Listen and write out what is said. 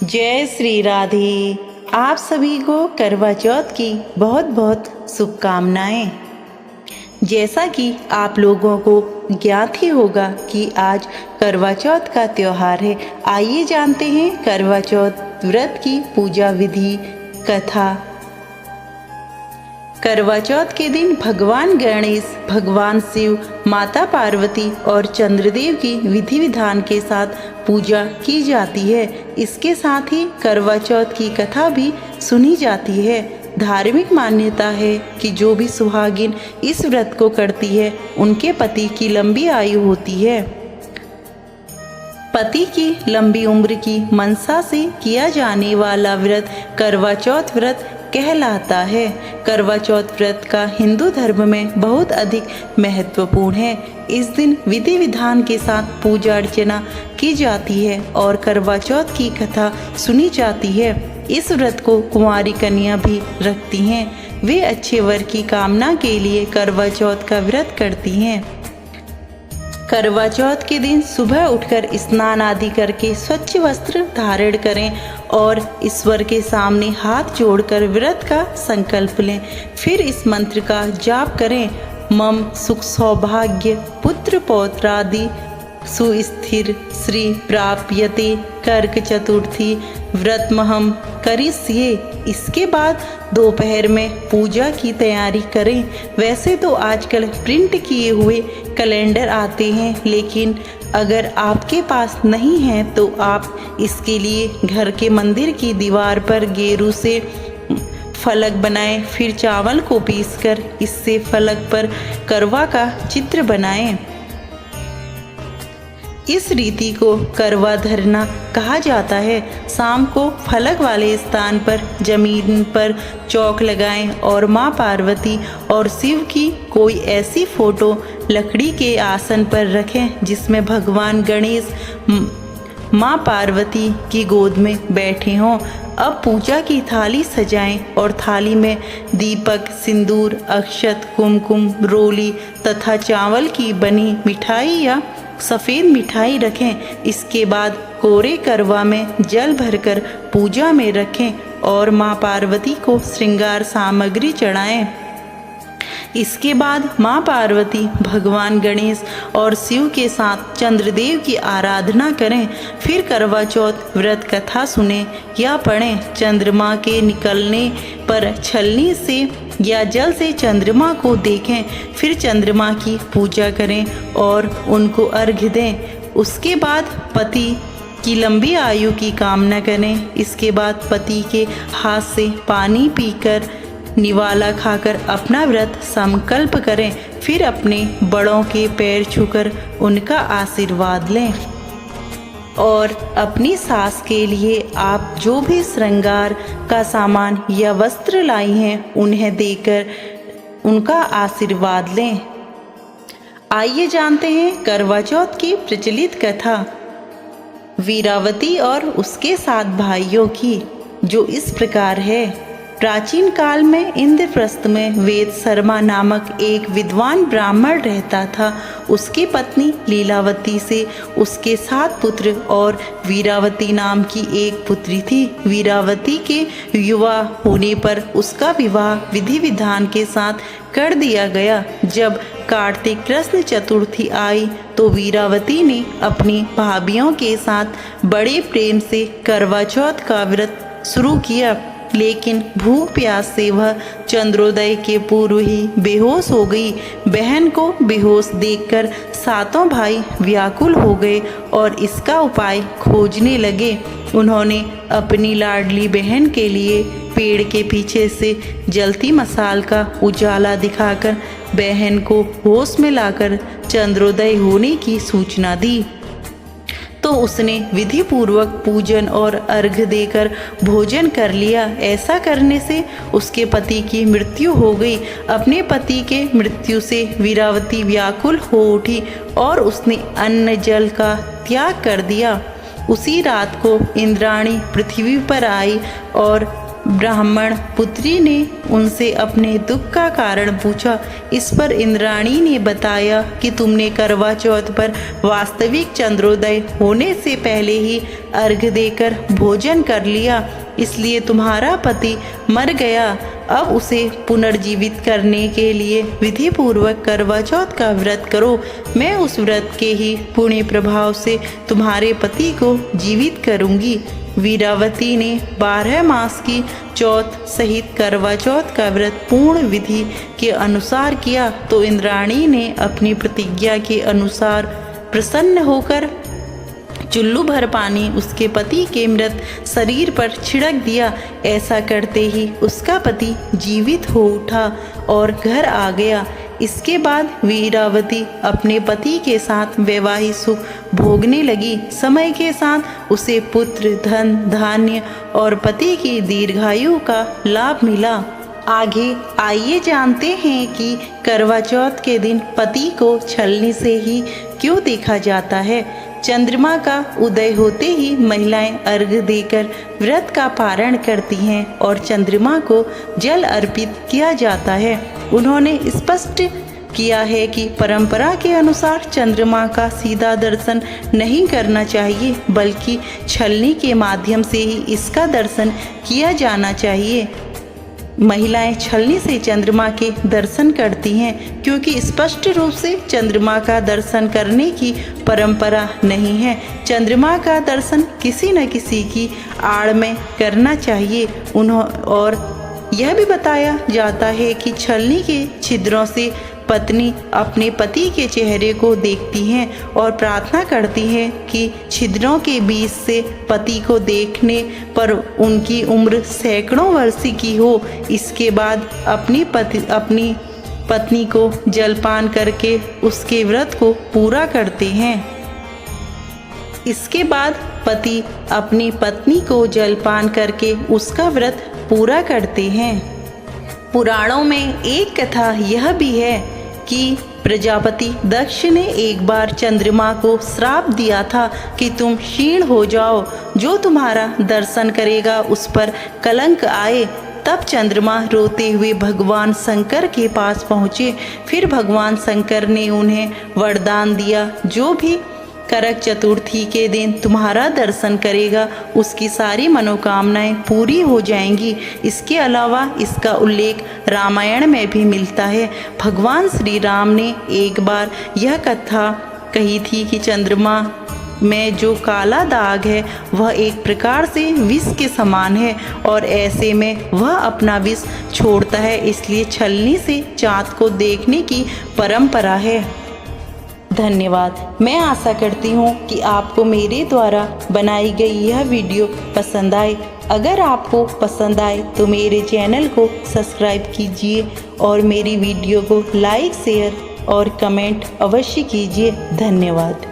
जय श्री राधे। आप सभी को करवा चौथ की बहुत बहुत शुभकामनाएं। जैसा कि आप लोगों को ज्ञात ही होगा कि आज करवा चौथ का त्यौहार है। आइए जानते हैं करवा चौथ व्रत की पूजा विधि कथा। करवा चौथ के दिन भगवान गणेश, भगवान शिव, माता पार्वती और चंद्रदेव की विधि विधान के साथ पूजा की जाती है। इसके साथ ही करवा चौथ की कथा भी सुनी जाती है। धार्मिक मान्यता है कि जो भी सुहागिन इस व्रत को करती है उनके पति की लंबी आयु होती है। पति की लंबी उम्र की मनसा से किया जाने वाला व्रत करवा चौथ व्रत कहलाता है। करवा चौथ व्रत का हिंदू धर्म में बहुत अधिक महत्वपूर्ण है। इस दिन विधि विधान के साथ पूजा अर्चना की जाती है और करवा चौथ की कथा सुनी जाती है। इस व्रत को कुंवारी कन्या भी रखती हैं। वे अच्छे वर की कामना के लिए करवा चौथ का व्रत करती हैं। करवा चौथ के दिन सुबह उठकर स्नान आदि करके स्वच्छ वस्त्र धारण करें और ईश्वर के सामने हाथ जोड़कर व्रत का संकल्प लें। फिर इस मंत्र का जाप करें। मम सुख सौभाग्य पुत्र पौत्रादि सुस्थिर श्री प्राप्यते कर्क चतुर्थी व्रतमहम करिष्ये। इसके बाद दोपहर में पूजा की तैयारी करें। वैसे तो आजकल प्रिंट किए हुए कैलेंडर आते हैं, लेकिन अगर आपके पास नहीं है तो आप इसके लिए घर के मंदिर की दीवार पर गेरू से फलक बनाएं। फिर चावल को पीसकर इससे फलक पर करवा का चित्र बनाएं। इस रीति को करवा धरना कहा जाता है। शाम को फलक वाले स्थान पर जमीन पर चौक लगाएं और माँ पार्वती और शिव की कोई ऐसी फोटो लकड़ी के आसन पर रखें जिसमें भगवान गणेश माँ पार्वती की गोद में बैठे हों। अब पूजा की थाली सजाएं और थाली में दीपक, सिंदूर, अक्षत, कुमकुम, रोली तथा चावल की बनी मिठाई या सफ़ेद मिठाई रखें। इसके बाद कोरे करवा में जल भरकर पूजा में रखें और माँ पार्वती को श्रृंगार सामग्री चढ़ाएं। इसके बाद माँ पार्वती, भगवान गणेश और शिव के साथ चंद्रदेव की आराधना करें। फिर करवा चौथ व्रत कथा सुने या पढ़ें। चंद्रमा के निकलने पर छलनी से या जल से चंद्रमा को देखें। फिर चंद्रमा की पूजा करें और उनको अर्घ्य दें। उसके बाद पति की लंबी आयु की कामना करें। इसके बाद पति के हाथ से पानी पीकर निवाला खाकर अपना व्रत संकल्प करें। फिर अपने बड़ों के पैर छूकर उनका आशीर्वाद लें और अपनी सास के लिए आप जो भी श्रृंगार का सामान या वस्त्र लाई हैं उन्हें देकर उनका आशीर्वाद लें। आइए जानते हैं करवा चौथ की प्रचलित कथा वीरावती और उसके 7 भाइयों की, जो इस प्रकार है। प्राचीन काल में इंद्रप्रस्थ में वेद शर्मा नामक एक विद्वान ब्राह्मण रहता था। उसकी पत्नी लीलावती से उसके 7 पुत्र और वीरावती नाम की एक पुत्री थी। वीरावती के युवा होने पर उसका विवाह विधि विधान के साथ कर दिया गया। जब कार्तिक कृष्ण चतुर्थी आई तो वीरावती ने अपनी भाभियों के साथ बड़े प्रेम से करवा चौथ का व्रत शुरू किया, लेकिन भूख प्यास से वह चंद्रोदय के पूर्व ही बेहोश हो गई। बहन को बेहोश देखकर 7 भाई व्याकुल हो गए और इसका उपाय खोजने लगे। उन्होंने अपनी लाडली बहन के लिए पेड़ के पीछे से जलती मसाल का उजाला दिखाकर बहन को होश में लाकर चंद्रोदय होने की सूचना दी। तो उसने विधि पूर्वक पूजन और अर्घ्य देकर भोजन कर लिया। ऐसा करने से उसके पति की मृत्यु हो गई। अपने पति के मृत्यु से वीरावती व्याकुल हो उठी और उसने अन्न जल का त्याग कर दिया। उसी रात को इंद्राणी पृथ्वी पर आई और ब्राह्मण पुत्री ने उनसे अपने दुख का कारण पूछा। इस पर इंद्राणी ने बताया कि तुमने करवा चौथ पर वास्तविक चंद्रोदय होने से पहले ही अर्घ्य देकर भोजन कर लिया, इसलिए तुम्हारा पति मर गया। अब उसे पुनर्जीवित करने के लिए विधि पूर्वक करवा चौथ का व्रत करो। मैं उस व्रत के ही पुण्य प्रभाव से तुम्हारे पति को जीवित करूंगी। वीरावती ने 12 मास की चौथ सहित करवा चौथ का व्रत पूर्ण विधि के अनुसार किया तो इंद्राणी ने अपनी प्रतिज्ञा के अनुसार प्रसन्न होकर चुल्लू भर पानी उसके पति के मृत शरीर पर छिड़क दिया। ऐसा करते ही उसका पति जीवित हो उठा और घर आ गया। इसके बाद वीरावती अपने पति के साथ वैवाहिक सुख भोगने लगी। समय के साथ उसे पुत्र, धन, धान्य और पति की दीर्घायु का लाभ मिला। आगे आइए जानते हैं कि करवा चौथ के दिन पति को छलनी से ही क्यों देखा जाता है। चंद्रमा का उदय होते ही महिलाएं अर्घ्य देकर व्रत का पारण करती हैं और चंद्रमा को जल अर्पित किया जाता है। उन्होंने स्पष्ट किया है कि परंपरा के अनुसार चंद्रमा का सीधा दर्शन नहीं करना चाहिए, बल्कि छलनी के माध्यम से ही इसका दर्शन किया जाना चाहिए। महिलाएं छलनी से चंद्रमा के दर्शन करती हैं क्योंकि स्पष्ट रूप से चंद्रमा का दर्शन करने की परंपरा नहीं है। चंद्रमा का दर्शन किसी न किसी की आड़ में करना चाहिए। और यह भी बताया जाता है कि छलनी के छिद्रों से पत्नी अपने पति के चेहरे को देखती हैं और प्रार्थना करती है कि छिद्रों के बीच से पति को देखने पर उनकी उम्र सैकड़ों वर्ष की हो। इसके बाद अपनी पत्नी को जलपान करके उसके व्रत को पूरा करते हैं। इसके बाद पति अपनी पत्नी को जलपान करके उसका व्रत पूरा करते हैं। पुराणों में एक कथा यह भी है कि प्रजापति दक्ष ने एक बार चंद्रमा को श्राप दिया था कि तुम क्षीण हो जाओ, जो तुम्हारा दर्शन करेगा उस पर कलंक आए। तब चंद्रमा रोते हुए भगवान शंकर के पास पहुँचे। फिर भगवान शंकर ने उन्हें वरदान दिया, जो भी करक चतुर्थी के दिन तुम्हारा दर्शन करेगा उसकी सारी मनोकामनाएं पूरी हो जाएंगी। इसके अलावा इसका उल्लेख रामायण में भी मिलता है। भगवान श्री राम ने एक बार यह कथा कही थी कि चंद्रमा में जो काला दाग है वह एक प्रकार से विष के समान है और ऐसे में वह अपना विष छोड़ता है, इसलिए छलनी से चाँद को देखने की परंपरा है। धन्यवाद। मैं आशा करती हूँ कि आपको मेरे द्वारा बनाई गई यह वीडियो पसंद आए। अगर आपको पसंद आए तो मेरे चैनल को सब्सक्राइब कीजिए और मेरी वीडियो को लाइक, शेयर और कमेंट अवश्य कीजिए। धन्यवाद।